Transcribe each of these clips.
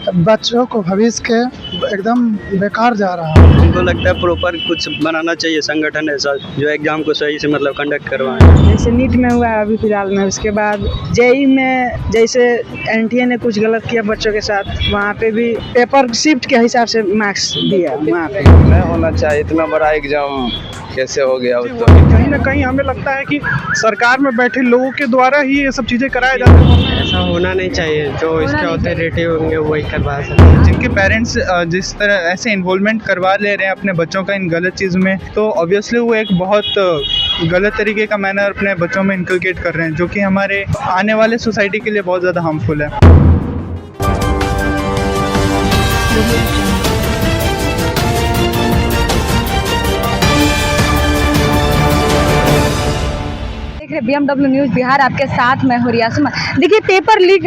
बच्चों को भविष्य के एकदम बेकार जा रहा है। हमको लगता है प्रॉपर कुछ बनाना चाहिए संगठन ऐसा जो एग्जाम को सही से मतलब कंडक्ट करवाए। जैसे नीट में हुआ है अभी फिलहाल में, उसके बाद जेई में जैसे एनटीए ने कुछ गलत किया बच्चों के साथ, वहाँ पे भी पेपर शिफ्ट के हिसाब से मार्क्स दिया वहाँ पे। नहीं होना चाहिए, इतना बड़ा एग्जाम कैसे हो गया। तो कहीं ना कहीं हमें लगता है कि सरकार में बैठे लोगों के द्वारा ही ये सब चीज़ें कराया जाता है। ऐसा होना नहीं चाहिए, जो इसके ऑथोरिटी होंगे वही करवा सकते हैं। जिनके पेरेंट्स जिस तरह ऐसे इन्वॉल्वमेंट करवा ले रहे हैं अपने बच्चों का इन गलत चीज़ में, तो ऑब्वियसली वो एक बहुत गलत तरीके का मैनर अपने बच्चों में इनकलकेट कर रहे हैं, जो कि हमारे आने वाले सोसाइटी के लिए बहुत ज़्यादा हार्मफुल है। BMW न्यूज़ बिहार, आपके साथ मैं हूं रिया सुमन। देखिए, पेपर लीक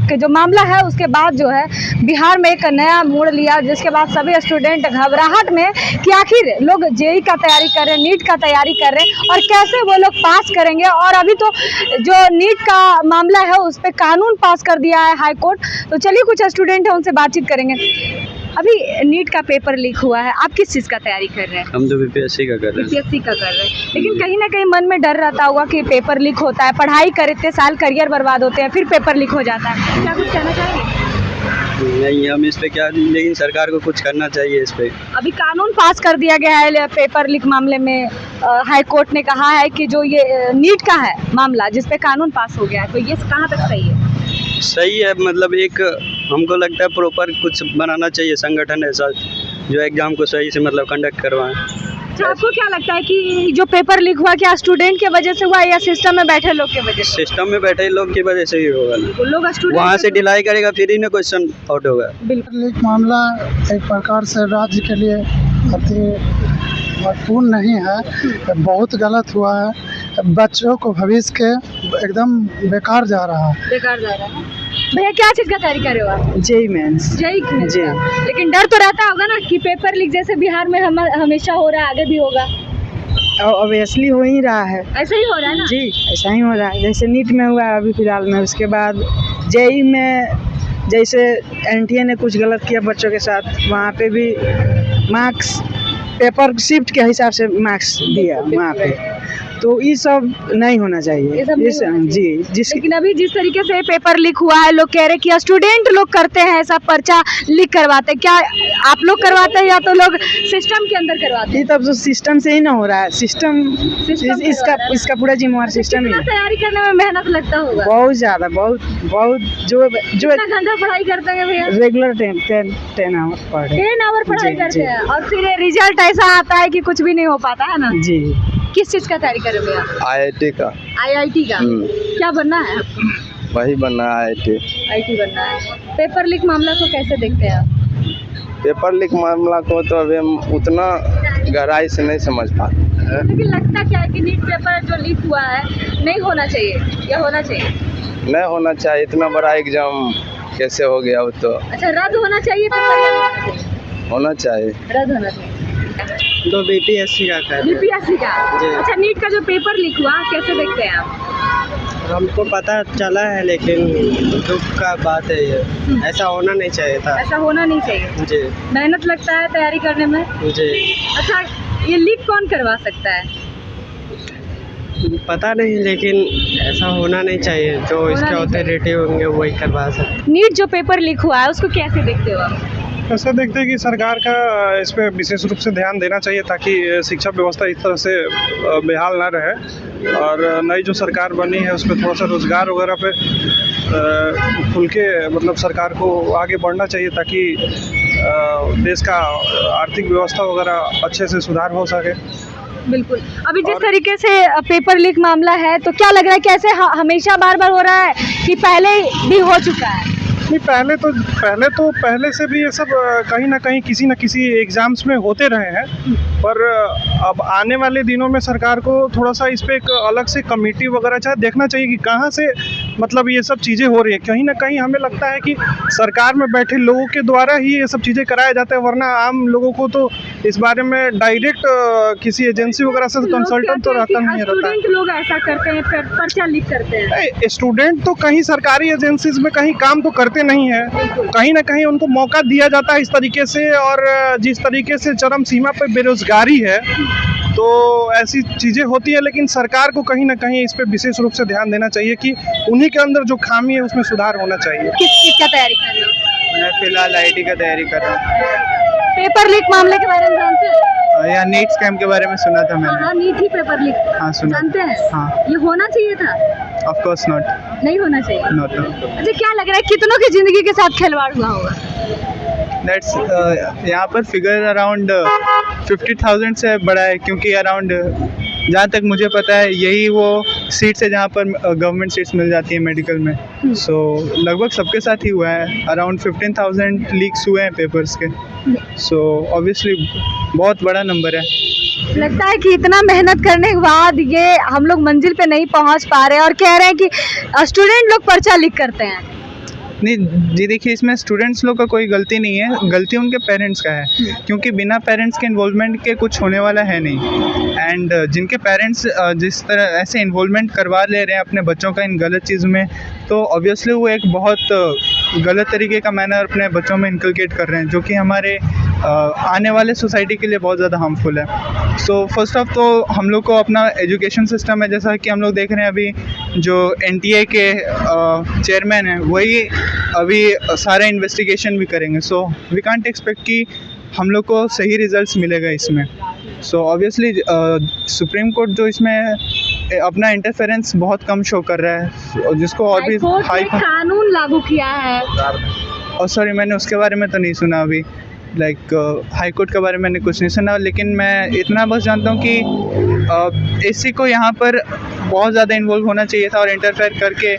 के जो मामला है उसके बाद जो है बिहार में एक नया मोड़ लिया, जिसके बाद सभी स्टूडेंट घबराहट में कि आखिर लोग जेई का तैयारी कर रहे हैं, नीट का तैयारी कर रहे हैं और कैसे वो लोग पास करेंगे। और अभी तो जो नीट का मामला है उस पर कानून पास कर दिया है हाई कोर्ट। तो चलिए कुछ स्टूडेंट है उनसे बातचीत करेंगे। अभी नीट का पेपर लीक हुआ है, आप किस चीज़ का तैयारी कर रहे हैं? हम तो बीपीएससी का कर रहे हैं। बीपीएससी का कर रहे हैं, लेकिन कहीं ना कहीं मन में डर रहता होगा कि पेपर लीक होता है, पढ़ाई कर इतने साल, करियर बर्बाद होते हैं, फिर पेपर लीक हो जाता है। क्या कुछ कहना चाहेंगे? नहीं, हम इस पे क्या, लेकिन सरकार को कुछ करना चाहिए इस पे। अभी कानून पास कर दिया गया है पेपर लीक मामले में। हाई कोर्ट ने कहा है कि जो ये नीट का है मामला जिस पे कानून पास हो गया है, तो ये कहाँ तक सही है? सही है, मतलब एक हमको लगता है प्रॉपर कुछ बनाना चाहिए संगठन ऐसा जो एग्जाम को सही से मतलब कंडक्ट करवाए। अच्छा, आपको क्या लगता है कि जो पेपर लीक हुआ क्या स्टूडेंट के वजह से हुआ या सिस्टम में बैठे लोग के वजह से? सिस्टम में बैठे लोग की वजह से ही होगा ना। लोग स्टूडेंट वहाँ से डिलाई करेगा फिर ही ना क्वेश्चन आउट होगा। बिल्कुल। लीक मामला एक प्रकार से राज्य के लिए अति महत्वपूर्ण नहीं है, बहुत गलत हुआ है। बच्चों को भविष्य के एकदम बेकार जा रहा है। बेकार जा रहा है। भैया, क्या चीज़ का तैयारी कर रहे हो आप? JEE mains. जेई में? जी। लेकिन डर तो रहता होगा ना कि पेपर लीक जैसे बिहार में हमेशा हो रहा है, आगे भी होगा। ऑब्वियसली हो ही रहा है। ऐसा ही हो रहा है ना? जी, ऐसा ही हो रहा है। जैसे नीट में हुआ है अभी फिलहाल में, उसके बाद जेई में जैसे एनटीए ने कुछ गलत किया बच्चों के साथ, वहाँ पे भी मार्क्स पेपर शिफ्ट के हिसाब से मार्क्स दिया वहाँ पे। तो ये सब नहीं होना चाहिए। लेकिन अभी जिस तरीके से पेपर लीक हुआ है, लोग कह रहे कि स्टूडेंट लोग करते हैं ऐसा, पर्चा लीक करवाते हैं। क्या आप लोग करवाते हैं या तो लोग सिस्टम के अंदर करवाते हैं? ये तब तो सिस्टम से ही ना हो रहा है। सिस्टम इसका पूरा जिम्मेवार सिस्टम ही है। तैयारी करने में मेहनत लगता होगा बहुत ज़्यादा, बहुत जो घंटा पढ़ाई करते हैं भैया? रेगुलर 10 आवर पढ़े। 10 आवर पढ़ाई करते हैं और फिर रिजल्ट ऐसा आता है कि कुछ भी नहीं हो पाता है ना जी। किस चीज़ का तैयारी कर रहे हो आप? IIT का। IIT का? क्या बनना है आपको? वही बनना है, IIT बनना है। पेपर लीक मामला को कैसे देखते हैं आप? पेपर लीक मामला को तो अभी हम उतना गहराई से नहीं समझ पाते। लेकिन लगता क्या है कि नीट पेपर जो लीक हुआ है नहीं होना चाहिए या होना चाहिए? नहीं होना चाहिए, इतना बड़ा एग्जाम कैसे हो गया। तो अच्छा, रद्द होना चाहिए पेपर? होना चाहिए, रद्द होना चाहिए। तो बीपीएससी का कर रहे हैं। बीपीएससी का? अच्छा, नीट का जो पेपर लीक हुआ कैसे देखते हैं आप? हमको पता चला है, लेकिन दुख का बात है ये। ऐसा होना नहीं चाहिए था। ऐसा होना नहीं चाहिए जी। मेहनत लगता है तैयारी करने में। जी। अच्छा, ये लीक कौन करवा सकता है? पता नहीं, लेकिन ऐसा होना नहीं चाहिए, जो इसके ऑथोरिटी होंगे वही करवा सकते। नीट जो पेपर लीक हुआ है उसको कैसे देखते हो आप? ऐसा देखते हैं कि सरकार का इस पे विशेष रूप से ध्यान देना चाहिए ताकि शिक्षा व्यवस्था इस तरह से बेहाल ना रहे। और नई जो सरकार बनी है उसमें थोड़ा सा रोज़गार वगैरह पे खुल के मतलब सरकार को आगे बढ़ना चाहिए ताकि देश का आर्थिक व्यवस्था वगैरह अच्छे से सुधार हो सके। बिल्कुल। अभी जिस तरीके से पेपर लीक मामला है, तो क्या लग रहा है कि ऐसे हमेशा बार बार हो रहा है कि पहले भी हो चुका है? नहीं, पहले से भी ये सब कहीं ना कहीं किसी न किसी एग्ज़ाम्स में होते रहे हैं, पर अब आने वाले दिनों में सरकार को थोड़ा सा इस पे एक अलग से कमेटी वगैरह चाहे देखना चाहिए कि कहाँ से मतलब ये सब चीज़ें हो रही है। कहीं ना कहीं हमें लगता है कि सरकार में बैठे लोगों के द्वारा ही ये सब चीज़ें कराया जाता है, वरना आम लोगों को तो इस बारे में डायरेक्ट किसी एजेंसी वगैरह से कंसल्टेंट तो रहता नहीं रहता है। स्टूडेंट लोग ऐसा करते हैं, पर्चा लीक करते हैं। स्टूडेंट तो कहीं सरकारी एजेंसीज में कहीं काम तो करते नहीं है, कहीं ना कहीं उनको मौका दिया जाता है इस तरीके से। और जिस तरीके से चरम सीमा पर बेरोजगारी है तो ऐसी चीज़ें होती है, लेकिन सरकार को कहीं ना कहीं इस पे विशेष रूप से ध्यान देना चाहिए कि उन्हीं के अंदर जो खामी है उसमें सुधार होना चाहिए। किस चीज़ का तैयारी कर रहे हो? मैं फिलहाल आईटी का तैयारी कर रहा हूँ। पेपर लीक मामले के बारे में जानते हैं? या नीट स्कैम के बारे में सुना था मैंने। हाँ, नीट ही पेपर लीक। हाँ, सुना। जानते हैं? हाँ। ये होना चाहिए था? Of course not. नहीं होना चाहिए। नॉट। अच्छा, क्या लग रहा है कितनों की जिंदगी के साथ खिलवाड़ हुआ होगा? दैट्स यहाँ पर फिगर अराउंड 50,000 से बड़ा है, क्योंकि अराउंड जहाँ तक मुझे पता है यही वो सीट्स है जहाँ पर गवर्नमेंट सीट्स मिल जाती है मेडिकल में। सो लगभग सबके साथ ही हुआ है। अराउंड 15,000 लीक्स हुए हैं पेपर्स के। सो ऑब्वियसली बहुत बड़ा नंबर है। लगता है कि इतना मेहनत करने के बाद ये हम लोग मंजिल पे नहीं पहुंच पा रहे हैं और कह रहे हैं कि स्टूडेंट लोग पर्चा लीक करते हैं। नहीं जी, देखिए इसमें स्टूडेंट्स लोग का कोई गलती नहीं है, गलती उनके पेरेंट्स का है, क्योंकि बिना पेरेंट्स के इन्वॉल्वमेंट के कुछ होने वाला है नहीं। एंड जिनके पेरेंट्स जिस तरह ऐसे इन्वॉल्वमेंट करवा ले रहे हैं अपने बच्चों का इन गलत चीज़ में, तो ऑब्वियसली वो एक बहुत गलत तरीके का मैनर अपने बच्चों में इनकलकेट कर रहे हैं, जो कि हमारे आने वाले सोसाइटी के लिए बहुत ज़्यादा हार्मफुल है। सो फर्स्ट ऑफ तो हम लोग को अपना एजुकेशन सिस्टम है, जैसा कि हम लोग देख रहे हैं अभी जो NTA के चेयरमैन हैं वही अभी सारा इन्वेस्टिगेशन भी करेंगे। सो वी कांट एक्सपेक्ट कि हम लोग को सही रिजल्ट्स मिलेगा इसमें। सो ऑब्वियसली सुप्रीम कोर्ट जो इसमें अपना इंटरफेरेंस बहुत कम शो कर रहा है, जिसको और भी हाई कानून लागू किया है। और सॉरी, मैंने उसके बारे में तो नहीं सुना अभी, हाई कोर्ट के बारे में मैंने कुछ नहीं सुना, लेकिन मैं इतना बस जानता हूँ कि इसी को यहाँ पर बहुत ज़्यादा इन्वॉल्व होना चाहिए था और इंटरफेयर करके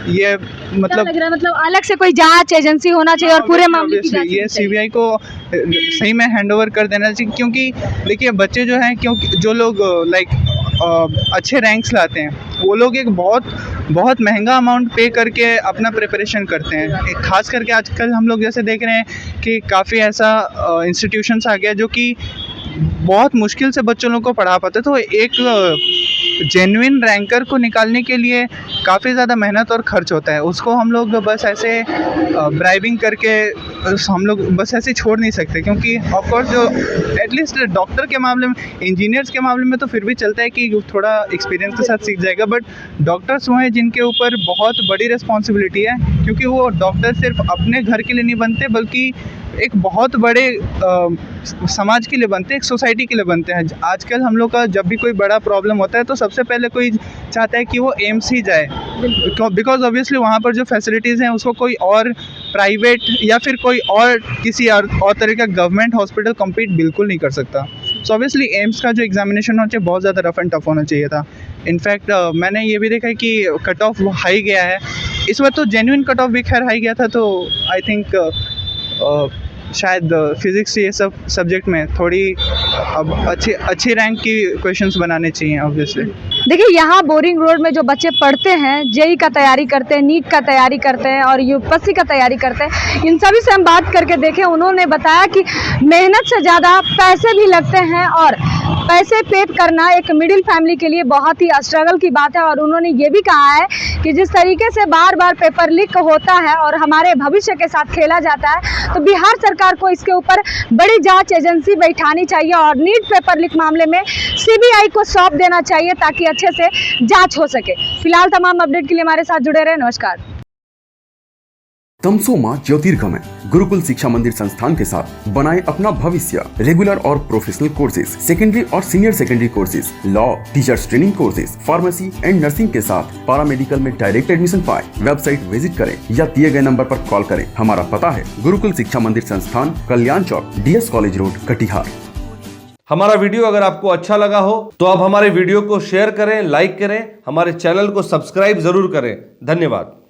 ये मतलब अलग से कोई जांच एजेंसी होना चाहिए और पूरे मामले की जांच ये CBI को सही में हैंडओवर कर देना चाहिए। क्योंकि देखिए बच्चे जो हैं, क्योंकि जो लोग अच्छे रैंक्स लाते हैं वो लोग एक बहुत महंगा अमाउंट पे करके अपना प्रिपरेशन करते हैं। खास करके आजकल हम लोग जैसे देख रहे हैं कि काफ़ी ऐसा इंस्टीट्यूशंस आ गया जो कि बहुत मुश्किल से बच्चों लोग को पढ़ा पाते, तो एक जेन्युइन रैंकर को निकालने के लिए काफ़ी ज़्यादा मेहनत और खर्च होता है। उसको हम लोग बस ऐसे ब्राइबिंग करके हम लोग बस ऐसे छोड़ नहीं सकते, क्योंकि ऑफकोर्स जो एटलीस्ट डॉक्टर के मामले में, इंजीनियर्स के मामले में तो फिर भी चलता है कि थोड़ा एक्सपीरियंस के साथ सीख जाएगा, बट डॉक्टर्स वो हैं जिनके ऊपर बहुत बड़ी रिस्पॉन्सिबिलिटी है, क्योंकि वो डॉक्टर सिर्फ अपने घर के लिए नहीं बनते बल्कि एक बहुत बड़े समाज के लिए बनते हैं, एक सोसाइटी के लिए बनते हैं। आजकल हम लोग का जब भी कोई बड़ा प्रॉब्लम होता है तो सबसे पहले कोई चाहता है कि वो एम्स ही जाए, बिकॉज ऑब्वियसली वहाँ पर जो फैसिलिटीज़ हैं उसको कोई और प्राइवेट या फिर कोई और किसी और तरह का गवर्नमेंट हॉस्पिटल कम्पीट बिल्कुल नहीं कर सकता। सो ऑब्वियसली एम्स का जो एग्जामिनेशन होना चाहिए बहुत ज़्यादा रफ एंड टफ होना चाहिए था। इनफैक्ट मैंने ये भी देखा है कि कट ऑफ हाई गया है इस बार, तो जेन्युइन कट ऑफ भी खैर हाई गया था, तो आई थिंक शायद फिज़िक्स ये सब सब्जेक्ट में थोड़ी अब अच्छी रैंक की क्वेश्चंस बनाने चाहिए ऑब्वियसली। देखिए यहाँ बोरिंग रोड में जो बच्चे पढ़ते हैं, जेई का तैयारी करते हैं, नीट का तैयारी करते हैं और यूपीएससी का तैयारी करते हैं, इन सभी से हम बात करके देखें, उन्होंने बताया कि मेहनत से ज़्यादा पैसे भी लगते हैं और पैसे पेड करना एक मिडिल फैमिली के लिए बहुत ही स्ट्रगल की बात है। और उन्होंने ये भी कहा है कि जिस तरीके से बार बार पेपर लीक होता है और हमारे भविष्य के साथ खेला जाता है, तो बिहार सरकार को इसके ऊपर बड़ी जांच एजेंसी बैठानी चाहिए और नीट पेपर लीक मामले में CBI को सौंप देना चाहिए ताकि अच्छे से जांच हो सके। फिलहाल तमाम अपडेट के लिए हमारे साथ जुड़े रहे। नमस्कार। तमसोमा ज्योतिर्गमय गुरुकुल शिक्षा मंदिर संस्थान के साथ बनाए अपना भविष्य। रेगुलर और प्रोफेशनल कोर्सेज, सेकेंडरी और senior secondary courses, law, teachers training courses, pharmacy and nursing के साथ पैरामेडिकल में डायरेक्ट एडमिशन पाए। वेबसाइट विजिट करें या दिए गए नंबर पर कॉल करें। हमारा पता है गुरुकुल शिक्षा मंदिर संस्थान, कल्याण चौक, DS कॉलेज रोड, कटिहार। हमारा वीडियो अगर आपको अच्छा लगा हो तो आप हमारे वीडियो को शेयर करें, लाइक करें, हमारे चैनल को सब्सक्राइब जरूर करें। धन्यवाद।